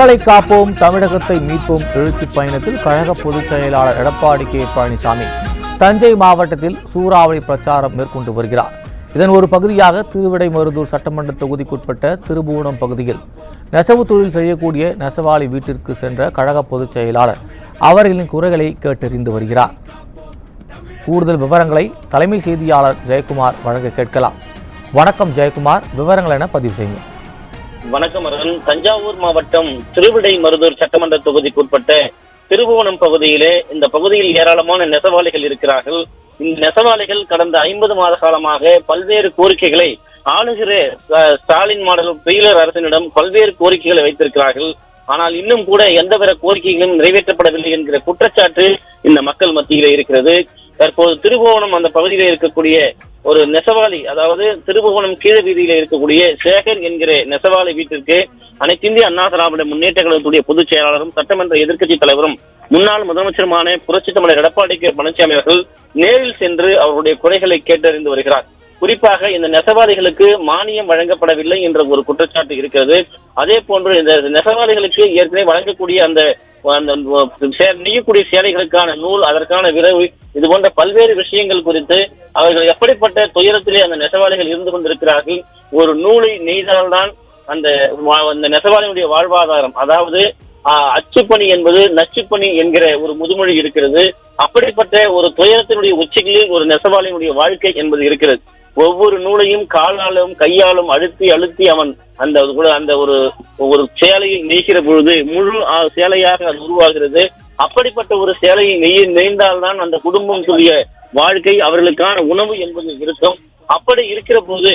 மக்களை காப்போம் தமிழகத்தை மீட்போம் எழுச்சி பயணத்தில் கழக பொதுச் செயலாளர் எடப்பாடி கே பழனிசாமி தஞ்சை மாவட்டத்தில் சூறாவளி பிரச்சாரம் மேற்கொண்டு வருகிறார். இதன் ஒரு பகுதியாக திருவிடைமருதூர் சட்டமன்ற தொகுதிக்குட்பட்ட திருபுவனம் பகுதியில் நெசவு தொழில் செய்யக்கூடிய நெசவாளி வீட்டிற்கு சென்ற கழக பொதுச் செயலாளர் அவர்களின் குறைகளை கேட்டறிந்து வருகிறார். கூடுதல் விவரங்களை தலைமை செய்தியாளர் ஜெயக்குமார் வழங்க கேட்கலாம். வணக்கம் ஜெயக்குமார், விவரங்கள் என பதிவு செய்யுங்க. வணக்கம் அருண். தஞ்சாவூர் மாவட்டம் திருவிடைமருதூர் சட்டமன்ற தொகுதிக்குட்பட்ட திருபுவனம் பகுதியிலே இந்த பகுதியில் ஏராளமான நெசவாளிகள் இருக்கிறார்கள். இந்த நெசவாளிகள் கடந்த 50 மாத காலமாக பல்வேறு கோரிக்கைகளை ஆளுகிற ஸ்டாலின் மாடல் பெயிலர் அரசினிடம் பல்வேறு கோரிக்கைகளை வைத்திருக்கிறார்கள். ஆனால் இன்னும் கூட எந்தவித கோரிக்கைகளும் நிறைவேற்றப்படவில்லை என்கிற குற்றச்சாட்டு இந்த மக்கள் மத்தியிலே இருக்கிறது. தற்போது திருபுவனம் அந்த பகுதியில இருக்கக்கூடிய ஒரு நெசவாளி, அதாவது திருபுவனம் கீழ வீதியில இருக்கக்கூடிய சேகர் என்கிற நெசவாளி வீட்டிற்கு அனைத்து இந்திய அண்ணா திராவிட முன்னேற்ற கழகத்துடைய பொதுச் செயலாளரும் சட்டமன்ற எதிர்க்கட்சி தலைவரும் முன்னாள் முதலமைச்சருமான புரட்சித் தமிழர் எடப்பாடி கே பழனிசாமி அவர்கள் நேரில் சென்று அவருடைய குறைகளை கேட்டறிந்து வருகிறார். குறிப்பாக இந்த நெசவாளிகளுக்கு மானியம் வழங்கப்படவில்லை என்ற ஒரு குற்றச்சாட்டு இருக்கிறது. அதே போன்று இந்த நெசவாளிகளுக்கு ஏற்கனவே வழங்கக்கூடிய அந்த நெய்யக்கூடிய சேலைகளுக்கான நூல், அதற்கான விரைவு, இது போன்ற பல்வேறு விஷயங்கள் குறித்து அவர்கள் எப்படிப்பட்ட துயரத்திலே அந்த நெசவாளிகள் இருந்து கொண்டிருக்கிறார்கள். ஒரு நூலை நெய்தால்தான் அந்த நெசவாளியுடைய வாழ்வாதாரம், அதாவது அச்சுப்பணி என்பது நச்சுப்பணி என்கிற ஒரு முதுமொழி இருக்கிறது. அப்படிப்பட்ட ஒரு துயரத்தினுடைய உச்சிகளில் ஒரு நெசவாளியினுடைய வாழ்க்கை என்பது இருக்கிறது. ஒவ்வொரு நூலையும் காலாலும் கையாலும் அழுத்தி அவன் அந்த ஒரு சேலையை நெய்கிற பொழுது முழு சேலையாக அது உருவாகிறது. அப்படிப்பட்ட ஒரு சேலையை நெய்ந்தால்தான் அந்த குடும்பம் சொல்லிய வாழ்க்கை, அவர்களுக்கான உணவு என்பது இருக்கும். அப்படி இருக்கிற போது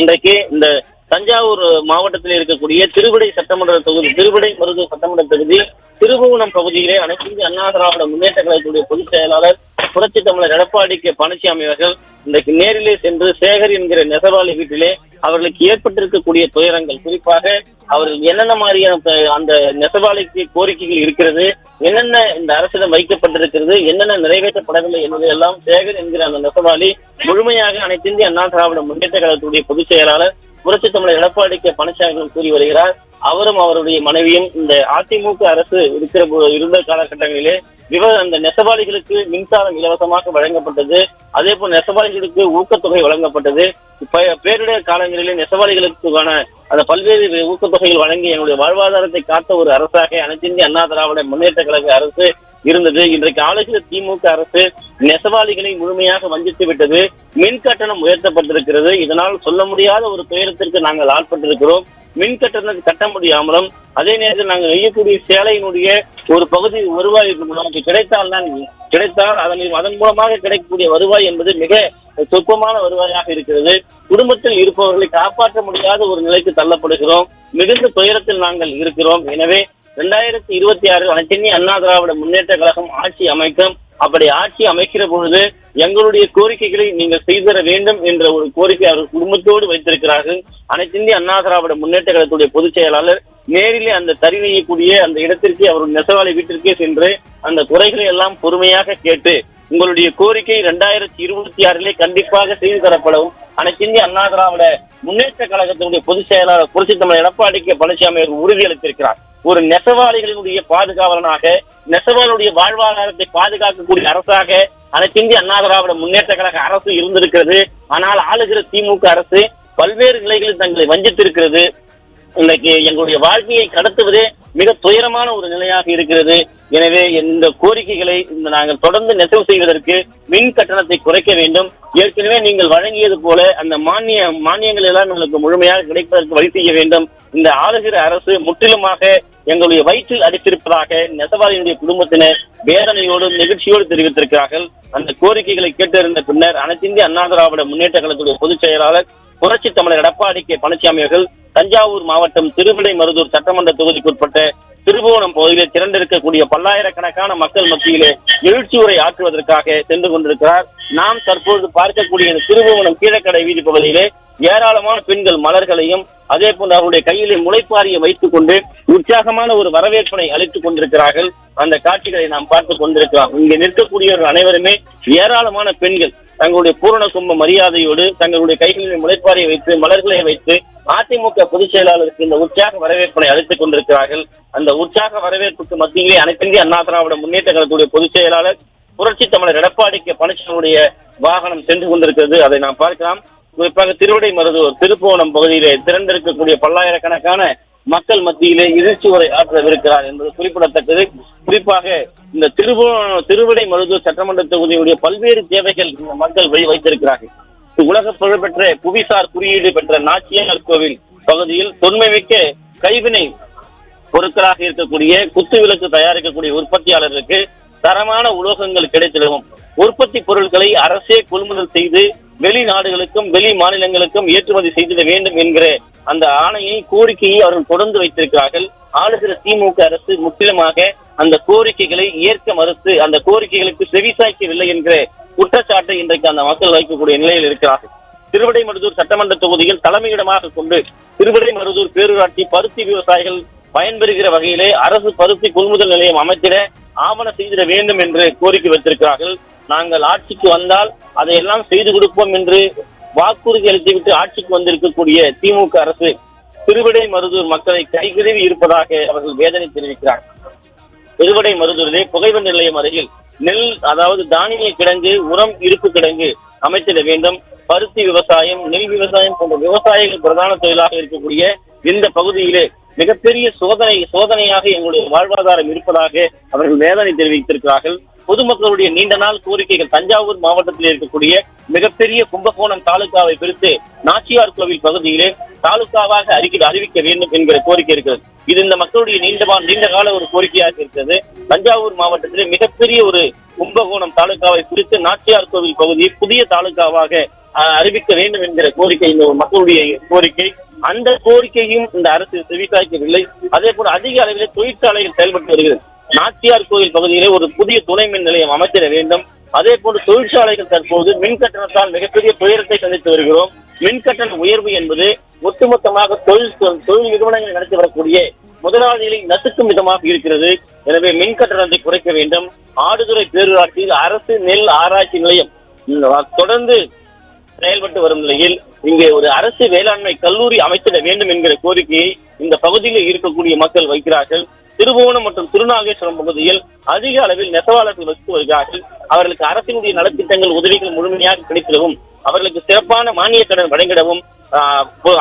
இன்றைக்கு இந்த தஞ்சாவூர் மாவட்டத்தில் இருக்கக்கூடிய திருவிடைமருதூர் சட்டமன்ற தொகுதி திருபுவனம் பகுதியிலே அனைத்து இந்திய அண்ணா திராவிட முன்னேற்ற கழகத்துடைய பொதுச் செயலாளர் புரட்சி தமிழர் எடப்பாடி கே பழனிசாமி அவர்கள் இன்றைக்கு நேரிலே சென்று சேகர் என்கிற நெசவாளி வீட்டிலே அவர்களுக்கு ஏற்பட்டிருக்கக்கூடிய துயரங்கள், குறிப்பாக அவர்கள் என்னென்ன மாதிரியான அந்த நெசவாளிக்கு கோரிக்கைகள் இருக்கிறது, என்னென்ன இந்த அரசிடம் வைக்கப்பட்டிருக்கிறது, என்னென்ன நிறைவேற்றப்படவில்லை என்பதையெல்லாம் சேகர் என்கிற அந்த நெசவாளி முழுமையாக அனைத்து இந்திய அண்ணா திராவிட முன்னேற்ற கழகத்துடைய பொதுச் செயலாளர் புரட்சி தமிழர் எடப்பாடி கே பழனிசாமி கூறி வருகிறார். அவரும் அவருடைய மனைவியும் இந்த அதிமுக அரசு இருந்த காலகட்டங்களிலே அந்த நெசவாளிகளுக்கு மின்சாரம் இலவசமாக வழங்கப்பட்டது. அதே போல் நெசவாளிகளுக்கு ஊக்கத்தொகை வழங்கப்பட்டது. பேரிடர் காலங்களிலே நெசவாளிகளுக்கான அந்த பல்வேறு ஊக்கத்தொகைகள் வழங்கி எங்களுடைய வாழ்வாதாரத்தை காத்த ஒரு அரசாக அனைத்து இந்திய அண்ணா திராவிட முன்னேற்ற கழக அரசு இருந்தது. இன்றைக்கு ஆளுகிற திமுக அரசு நெசவாளிகளை முழுமையாக வஞ்சித்து விட்டது. மின் கட்டணம் உயர்த்தப்பட்டிருக்கிறது. இதனால் சொல்ல முடியாத ஒரு துயரத்திற்கு நாங்கள் ஆட்பட்டிருக்கிறோம். மின் கட்டணத்தை கட்ட முடியாமலும், அதே நேரத்தில் நாங்கள் நெய்யக்கூடிய சேலையினுடைய ஒரு பகுதி வருவாய் நமக்கு கிடைத்தால் அதன் மூலமாக கிடைக்கக்கூடிய வருவாய் என்பது மிக சொற்பமான வருவாயாக இருக்கிறது. குடும்பத்தில் இருப்பவர்களை காப்பாற்ற முடியாத ஒரு நிலைக்கு தள்ளப்படுகிறோம். மிகுந்த துயரத்தில் நாங்கள் இருக்கிறோம். எனவே 2026 அனைத்து இந்திய அண்ணா திராவிட முன்னேற்ற கழகம் ஆட்சி அமைக்கும். அப்படி ஆட்சி அமைக்கிற பொழுது எங்களுடைய கோரிக்கைகளை நீங்கள் செய்தர வேண்டும் என்ற ஒரு கோரிக்கை அவர் குடும்பத்தோடு வைத்திருக்கிறார்கள். அனைத்து இந்திய அண்ணா திராவிட முன்னேற்ற கழகத்துடைய பொதுச் செயலாளர் நேரிலே அந்த தறி நெய்யக்கூடிய அந்த இடத்திற்கு அவருடைய நெசவாளி வீட்டிற்கே சென்று அந்த குறைகளை எல்லாம் பொறுமையாக கேட்டு உங்களுடைய கோரிக்கை 2026 கண்டிப்பாக செய்து தரப்படவும் அனைத்து இந்திய அண்ணா திராவிட முன்னேற்ற கழகத்தினுடைய பொதுச் செயலாளர் புரட்சி தமிழர் எடப்பாடி கே பழனிசாமி அவர்கள் உறுதியளித்திருக்கிறார். ஒரு நெசவாளிகளினுடைய பாதுகாவலனாக, நெசவாளுடைய வாழ்வாதாரத்தை பாதுகாக்கக்கூடிய அரசாக அனைத்து இந்திய அண்ணா திராவிட முன்னேற்ற கழக அரசு இருந்திருக்கிறது. ஆனால் ஆளுகிற திமுக அரசு பல்வேறு நிலைகளில் தங்களை வஞ்சித்திருக்கிறது. இன்றைக்கு எங்களுடைய வாழ்க்கையை கடத்துவதே மிக துயரமான ஒரு நிலையாக இருக்கிறது. எனவே இந்த கோரிக்கைகளை நாங்கள் தொடர்ந்து நெசவு செய்வதற்கு மின் கட்டணத்தை குறைக்க வேண்டும். ஏற்கனவே நீங்கள் வழங்கியது போல அந்த மானியங்கள் எல்லாம் உங்களுக்கு முழுமையாக கிடைப்பதற்கு வழி செய்ய வேண்டும். இந்த ஆளுகிற அரசு முற்றிலுமாக எங்களுடைய வயிற்றில் அடித்திருப்பதாக நெசவாளியுடைய குடும்பத்தினர் வேதனையோடும் நெகிழ்ச்சியோடு தெரிவித்திருக்கிறார்கள். அந்த கோரிக்கைகளை கேட்டறிந்த பின்னர் அனைத்து இந்திய அண்ணா திராவிட முன்னேற்ற கழகத்துடைய பொதுச் செயலாளர் புரட்சி தமிழர் எடப்பாடி கே பழனிசாமி அவர்கள் தஞ்சாவூர் மாவட்டம் திருவிடைமருதூர் சட்டமன்ற தொகுதிக்குட்பட்ட திருபுவனம் பகுதியிலே திரண்டிருக்கக்கூடிய பல்லாயிரக்கணக்கான மக்கள் மத்தியிலே எழுச்சி உரை ஆற்றுவதற்காக சென்று கொண்டிருக்கிறார். நாம் தற்போது பார்க்கக்கூடிய திருபுவனம் கீழக்கடை வீதி பகுதியிலே ஏராளமான பெண்கள் மலர்களையும் அதே போன்று அவருடைய கையிலே முளைப்பாரியை வைத்துக் கொண்டு உற்சாகமான ஒரு வரவேற்பினை அளித்துக் கொண்டிருக்கிறார்கள். அந்த காட்சிகளை நாம் பார்த்துக் கொண்டிருக்கிறோம். இங்கே நிற்கக்கூடியவர்கள் அனைவருமே ஏராளமான பெண்கள் தங்களுடைய பூரண கும்ப மரியாதையோடு தங்களுடைய கைகளில் முளைப்பாரியை வைத்து மலர்களை வைத்து அதிமுக பொதுச் செயலாளருக்கு இந்த உற்சாக வரவேற்பனை அளித்துக் கொண்டிருக்கிறார்கள். அந்த உற்சாக வரவேற்புக்கு மத்தியிலே அனைத்திந்திய அண்ணா திராவிட முன்னேற்ற கழகத்துடைய பொதுச் செயலாளர் புரட்சி தமிழர் எடப்பாடி கே பழனிசாமியுடைய வாகனம் சென்று கொண்டிருக்கிறது. அதை நாம் பார்க்கலாம். குறிப்பாக திருவிடைமருதூர் திருப்புவனம் பகுதியிலே திரண்டிருக்கக்கூடிய பல்லாயிரக்கணக்கான மக்கள் மத்தியிலே எழுச்சி உரை ஆற்றவிருக்கிறார் என்பது குறிப்பிடத்தக்கது. குறிப்பாக இந்த திருவிடைமருதூர் சட்டமன்ற தொகுதியுடைய பல்வேறு தேவைகள் இந்த மக்கள் வைத்திருக்கிறார்கள். உலக புகழ்பெற்ற புவிசார் குறியீடு பெற்ற நாச்சியார் கோவில் பகுதியில் தொன்மைமிக்க கைவினை பொருட்களாக இருக்கக்கூடிய குத்து விளக்கு தயாரிக்கக்கூடிய உற்பத்தியாளர்களுக்கு தரமான உலோகங்கள் கிடைத்திடவும் உற்பத்தி பொருட்களை அரசே கொள்முதல் செய்து வெளிநாடுகளுக்கும் வெளி மாநிலங்களுக்கும் ஏற்றுமதி செய்திட வேண்டும் என்கிற அந்த ஆணையை கோரிக்கையை அவர்கள் தொடர்ந்து வைத்திருக்கிறார்கள். ஆளுகிற திமுக அரசு முற்றிலுமாக அந்த கோரிக்கைகளை ஏற்க மறுத்து அந்த கோரிக்கைகளுக்கு செவிசாய்க்கவில்லை என்கிற குற்றச்சாட்டை இன்றைக்கு அந்த மக்கள் வைக்கக்கூடிய நிலையில் இருக்கிறார்கள். திருவிடைமருதூர் சட்டமன்ற தொகுதியில் தலைமையிடமாக கொண்டு திருவிடைமருதூர் பேரூராட்சி பருத்தி விவசாயிகள் பயன்பெறுகிற வகையிலே அரசு பருத்தி கொள்முதல் நிலையம் அமைத்திட ஆவண செய்திட வேண்டும் என்று கோரிக்கை வைத்திருக்கிறார்கள். நாங்கள் ஆட்சிக்கு வந்தால் அதையெல்லாம் செய்து கொடுப்போம் என்று வாக்குறுதி அளித்துவிட்டு ஆட்சிக்கு வந்திருக்கக்கூடிய திமுக அரசு திருவிடைமருதூர் மக்களை கைகழுவி இருப்பதாக அவர்கள் வேதனை தெரிவிக்கிறார்கள். திருவிடைமருதூரிலே புகைவண்டி நிலையம் அருகில் நெல் அதாவது தானிய கிடங்கு உரம் இருப்பு கிடங்கு அமைத்திட வேண்டும். பருத்தி விவசாயம் நெல் விவசாயம் போன்ற விவசாயிகள் பிரதான தொழிலாக இருக்கக்கூடிய இந்த பகுதியிலே மிகப்பெரிய சோதனையாக எங்களுடைய வாழ்வாதாரம் இருப்பதாக அவர்கள் வேதனை தெரிவித்திருக்கிறார்கள். பொதுமக்களுடைய நீண்ட நாள் கோரிக்கைகள் தஞ்சாவூர் மாவட்டத்தில் இருக்கக்கூடிய மிகப்பெரிய கும்பகோணம் தாலுகாவை பிரித்து நாச்சியார் கோவில் பகுதியிலே தாலுகாவாக அறிவிக்க வேண்டும் என்கிற கோரிக்கை இருக்கிறது. இது இந்த மக்களுடைய நீண்ட கால ஒரு கோரிக்கையாக இருக்கிறது. தஞ்சாவூர் மாவட்டத்திலே மிகப்பெரிய ஒரு கும்பகோணம் தாலுகாவை பிரித்து நாச்சியார் கோவில் பகுதியை புதிய தாலுகாவாக அறிவிக்க வேண்டும் என்கிற கோரிக்கை இந்த மக்களுடைய கோரிக்கை. அந்த கோரிக்கையும் இந்த அரசு செவிசாய்க்கவில்லை. அதே போல அதிக அளவிலே தொழிற்சாலைகள் செயல்பட்டு வருகிறது. நாச்சியார் கோயில் பகுதியிலே ஒரு புதிய துணை மின் நிலையம் அமைத்திட வேண்டும். அதே போன்று தொழிற்சாலைகள் தற்போது மின் கட்டணத்தால் மிகப்பெரிய துயரத்தை சந்தித்து வருகிறோம். மின் கட்டண உயர்வு என்பது ஒட்டுமொத்தமாக தொழில் நிறுவனங்கள் நடத்தி வரக்கூடிய முதலாளிகளை நசுக்கும் விதமாக இருக்கிறது. எனவே மின் கட்டணத்தை குறைக்க வேண்டும். ஆடுதுறை பேரூராட்சியில் அரசு நெல் ஆராய்ச்சி நிலையம் தொடர்ந்து செயல்பட்டு வரும் நிலையில் இங்கே ஒரு அரசு வேளாண்மை கல்லூரி அமைத்திட வேண்டும் என்கிற கோரிக்கையை இந்த பகுதியில் இருக்கக்கூடிய மக்கள் வைக்கிறார்கள். திருபுவனம் மற்றும் திருநாகேஸ்வரம் பகுதியில் அதிக அளவில் நெசவாளர்கள் வசித்து வருகிறார்கள். அவர்களுக்கு அரசினுடைய நலத்திட்டங்கள் உதவிகள் முழுமையாக கிடைத்திடவும் அவர்களுக்கு சிறப்பான மானிய கடன் வழங்கிடவும்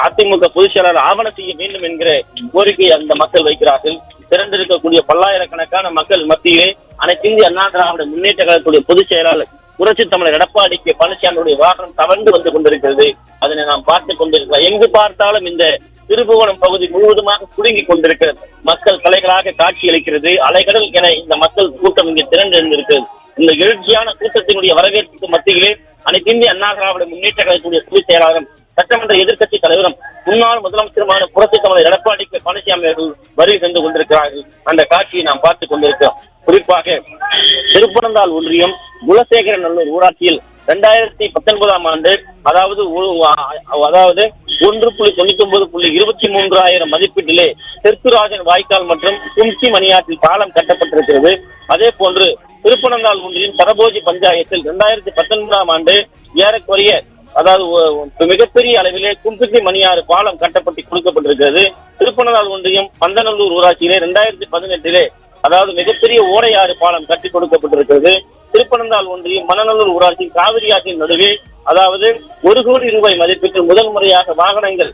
அதிமுக பொதுச் செயலாளர் ஆவண செய்ய வேண்டும் என்கிற கோரிக்கையை அந்த மக்கள் வைக்கிறார்கள். திரண்டிருக்கக்கூடிய பல்லாயிரக்கணக்கான மக்கள் மத்தியிலே அனைத்திந்திய அண்ணா திராவிட முன்னேற்ற கழகத்துடைய பொதுச் செயலாளர் புரட்சி தமிழர் எடப்பாடி கே பழனிசாமியுடைய வாகனம் தவழ்ந்து வந்து கொண்டிருக்கிறது. அதனை நாம் பார்த்துக் கொண்டிருக்கிறோம். எங்கு பார்த்தாலும் இந்த திருபுவனம் பகுதி முழுவதுமாக குலுங்கி கொண்டிருக்கிறது. மக்கள் கலைகளாக காட்சி அளிக்கிறது. அலைகடல் என இந்த மக்கள் கூட்டம் இங்கே திரண்டிருந்திருக்கிறது. இந்த எழுச்சியான கூட்டத்தினுடைய வரவேற்புக்கு மத்தியிலே அனைத்திந்திய அண்ணா திராவிட முன்னேற்ற கழகத்துடைய பொதுச் செயலாளரும் சட்டமன்ற எதிர்க்கட்சி தலைவரும் முன்னாள் முதலமைச்சருமான புரட்சி தமிழர் எடப்பாடி கே பழனிசாமி அவர்கள் வருகை சென்று கொண்டிருக்கிறார்கள். அந்த காட்சியை நாம் பார்த்துக் கொண்டிருக்கிறோம். குறிப்பாக திருப்பனந்தாள் ஒன்றியம் குலசேகரநல்லூர் ஊராட்சியில் 2019 ஆண்டு அதாவது 1.99.23 மதிப்பீட்டிலே தெற்குராஜன் வாய்க்கால் மற்றும் கும்சி மணியாற்றில் பாலம் கட்டப்பட்டிருக்கிறது. அதே போன்று திருப்பனந்தாள் ஒன்றியம் சரபோஜி பஞ்சாயத்தில் 2019 ஆண்டு ஏறக்குறைய அதாவது மிகப்பெரிய அளவிலே கும்சி மணியாறு பாலம் கட்டப்பட்டு கொடுக்கப்பட்டிருக்கிறது. திருப்பனந்தாள் ஒன்றியம் பந்தநல்லூர் ஊராட்சியிலே 2018 அதாவது மிகப்பெரிய ஓடையாறு பாலம் கட்டி கொடுக்கப்பட்டிருக்கிறது. திருப்பனந்தாள் ஒன்றியம் மணநல்லூர் ஊராட்சி காவிரி ஆற்றின் நடுவே அதாவது 1 கோடி ரூபாய் மதிப்பீட்டில் முதல் முறையாக வாகனங்கள்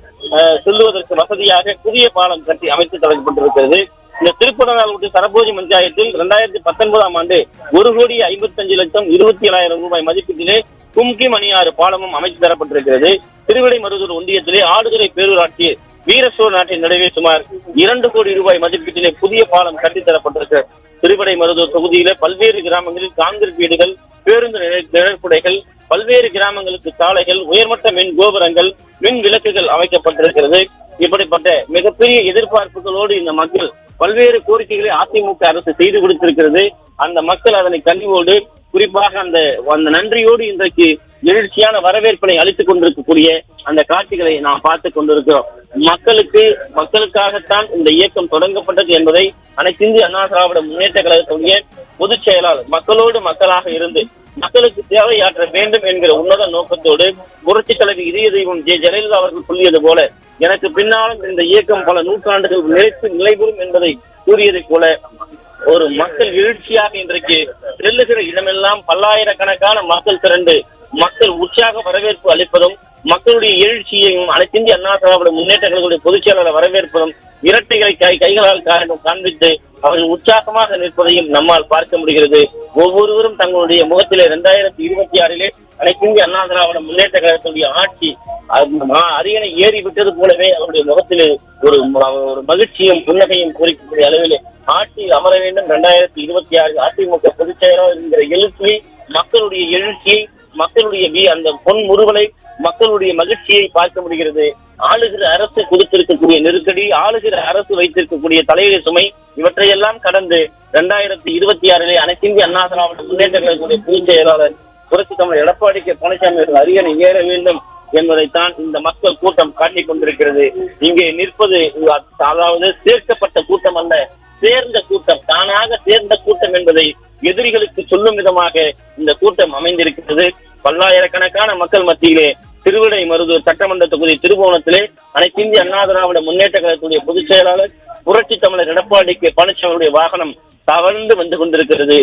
செல்லுவதற்கு வசதியாக புதிய பாலம் கட்டி அமைத்து தரப்பட்டிருக்கிறது. இந்த திருப்பனந்தாள் ஒன்றிய சரபோஜி பஞ்சாயத்தில் 2019 ஆண்டு 1,55,27,000 ரூபாய் மதிப்பீட்டிலே கும்கி மணியாறு பாலமும் அமைத்து தரப்பட்டிருக்கிறது. திருவிடைமருதூர் ஒன்றியத்திலே ஆடுதுறை பேரூராட்சி வீரசோர் நாட்டின் நடுவே சுமார் 2 கோடி ரூபாய் மதிப்பீட்டிலே புதிய பாலம் கட்டித்தரப்பட்டிருக்கிறது. திருவிடைமருதூர் தொகுதியில பல்வேறு கிராமங்களில் கான்கிரீட் வீடுகள், பேருந்து நிழற்புடைகள், பல்வேறு கிராமங்களுக்கு சாலைகள், உயர்மட்ட மின் கோபுரங்கள், மின் விளக்குகள் அமைக்கப்பட்டிருக்கிறது. இப்படிப்பட்ட மிகப்பெரிய எதிர்பார்ப்புகளோடு இந்த மக்கள் பல்வேறு கோரிக்கைகளை அதிமுக அரசு செய்து கொடுத்திருக்கிறது. அந்த மக்கள் அதனை கனிவோடு குறிப்பாக அந்த நன்றியோடு இன்றைக்கு எழுச்சியான வரவேற்பினை அளித்துக் கொண்டிருக்கக்கூடிய அந்த காட்சிகளை நாம் பார்த்துக் கொண்டிருக்கிறோம். மக்களுக்காகத்தான் இந்த இயக்கம் தொடங்கப்பட்டது என்பதை அனைத்து இந்திய அண்ணா திராவிட முன்னேற்ற கழகத்துடைய பொதுச் செயலாளர் மக்களோடு மக்களாக இருந்து மக்களுக்கு தேவையாற்ற வேண்டும் என்கிற உன்னத நோக்கத்தோடு புரட்சித் தலைவி இதய தெய்வம் ஜெயலலிதா அவர்கள் சொல்லியது போல எனக்கு பின்னாலும் இந்த இயக்கம் பல நூற்றாண்டுகள் நிலைபெறும் என்பதை கூறியதைப் போல ஒரு மக்கள் எழுச்சியாக இன்றைக்கு செல்லுகிற இடமெல்லாம் பல்லாயிரக்கணக்கான மக்கள் திரண்டு மக்கள் உற்சாக வரவேற்பு அளிப்பதும் மக்களுடைய எழுச்சியையும் அனைத்து இந்திய அண்ணா திராவிட முன்னேற்ற கழகத்துடைய பொதுச் செயலாளர் வரவேற்பதும் இரட்டைகளை கைகளால் காண்பித்து அவர்கள் உற்சாகமாக நிற்பதையும் நம்மால் பார்க்க முடிகிறது. ஒவ்வொருவரும் தங்களுடைய முகத்திலே 2026 அனைத்து இந்திய அண்ணா திராவிட முன்னேற்ற கழகத்துடைய ஆட்சி அரியணை ஏறி விட்டது போலவே அவருடைய முகத்திலே ஒரு மகிழ்ச்சியும் புன்னகையும் குறிக்கக்கூடிய அளவிலே ஆட்சி அமர வேண்டும் 2026 அதிமுக பொதுச் செயலாளர் என்கிற எழுச்சியை மக்களுடைய எழுச்சியை மக்களுடைய அந்த பொன் முறுவலை மக்களுடைய மகிழ்ச்சியை பார்க்க முடிகிறது. ஆளுகிற அரசு கொடுத்திருக்கக்கூடிய நெருக்கடி, ஆளுகிற அரசு வைத்திருக்கக்கூடிய தலையிட சுமை இவற்றையெல்லாம் கடந்து 2026 அனைத்து இந்திய அண்ணா திராவிட முன்னேற்ற கழகத்துடைய பொதுச் செயலாளர் புரட்சி தமிழர் எடப்பாடி கே பழனிசாமி அவர்கள் அரியணை ஏற வேண்டும் என்பதைத்தான் இந்த மக்கள் கூட்டம் காட்டிக் கொண்டிருக்கிறது. இங்கே நிற்பது அதாவது சேர்க்கப்பட்ட கூட்டம் அல்ல, சேர்ந்த கூட்டம், தானாக சேர்ந்த கூட்டம் என்பதை எதிரிகளுக்கு சொல்லும் விதமாக இந்த கூட்டம் அமைந்திருக்கிறது. பல்லாயிரக்கணக்கான மக்கள் மத்தியிலே திருவிடைமருதூர் சட்டமன்ற தொகுதி திருபுவனத்திலே அனைத்து இந்திய அண்ணா திராவிட முன்னேற்ற கழகத்துடைய பொதுச் செயலாளர் புரட்சி தமிழர் எடப்பாடி கே பழனிசாமியுடைய வாகனம் தவழ்ந்து வந்து கொண்டிருக்கிறது.